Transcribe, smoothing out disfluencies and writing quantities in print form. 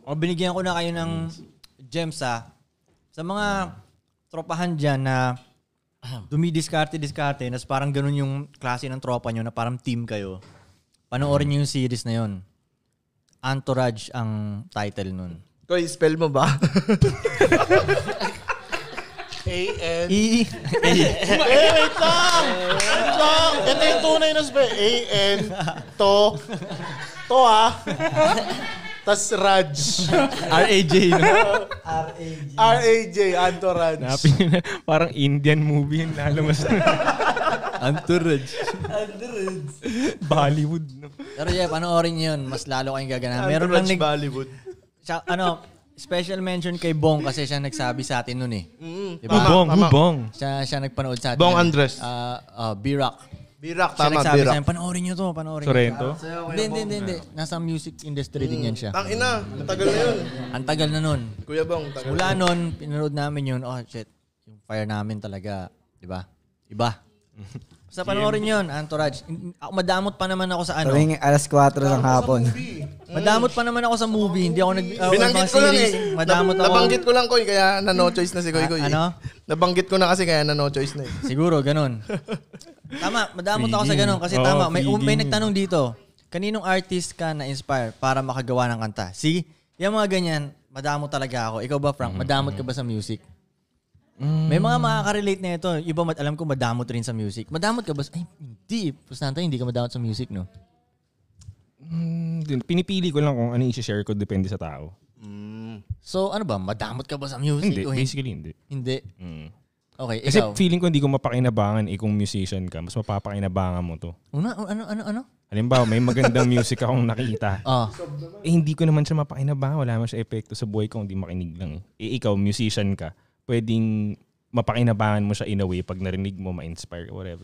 O binigyan ko na kayo ng gems sa mga tropahan dyan na dumidiskarte, na parang ganun yung klase ng tropa nyo na parang team kayo. Panoorin nyo yung series na yun. Entourage ang title nun. Koy, spell mo ba? A-N. Wait lang! Ito yung tunay na spell. A-N. To tas Raj. R-A-J. No? R-A-J. Entourage. Parang Indian movie yung lalabas. Entourage. Bollywood. No? Pero yeah, panoorin nyo yun. Mas lalo kayong gagana. Entourage Bollywood. Special mention kay Bong kasi siya nagsabi sa atin nun eh. Diba? Bong. Siya nagpanood sa atin. Bong Andres. B-Rock. B-Rock, Siya tama, nagsabi B-Rock. sa akin, panoorin nyo to. Sorrento? Hindi. Nasa music industry din yan siya. Tangina, matagal na yun. Ang tagal na nun. Kuya Bong, tagal. Mula nun, pinanood namin yun. Oh shit, yung fire namin talaga. Diba? Iba. Basta panoorin yun, Entourage. Madamot pa naman ako sa ano. Tuwing alas 4 ng hapon. Madamot pa naman ako sa movie. Hindi ako Binanggit ko lang eh. Madamot ako. Nabanggit ko lang, Koy, kaya na no choice na si Koy. Ano? Nabanggit ko na kasi kaya na no choice na eh. Siguro, ganun. Tama, madamot ako sa ganun. Kasi tama, may nagtanong dito. Kaninong artist ka na-inspire para makagawa ng kanta? See? Yung mga ganyan, madamot talaga ako. Ikaw ba, Frank? Madamot ka ba sa music? May mga makaka-relate na ito. Iba, alam ko madamot rin sa music. Madamot ka ba? Ay, hindi. Pustanto, hindi ka madamot sa music, no? Pinipili ko lang kung ano i-share ko. Depende sa tao. So, ano ba? Madamot ka ba sa music? Hindi, basically hindi. Hindi? Okay, Kasi ikaw. feeling ko hindi ko mapakinabangan kung musician ka. Mas mapapakinabangan mo to. Ano? Halimbawa, may magandang music akong nakita. Hindi ko naman siya mapakinabangan. Wala naman siya epekto sa buhay ko. Hindi makinig lang. Ikaw, musician ka. Pwedeng mapakinabangan mo siya in a way pag narinig mo, ma-inspire, whatever.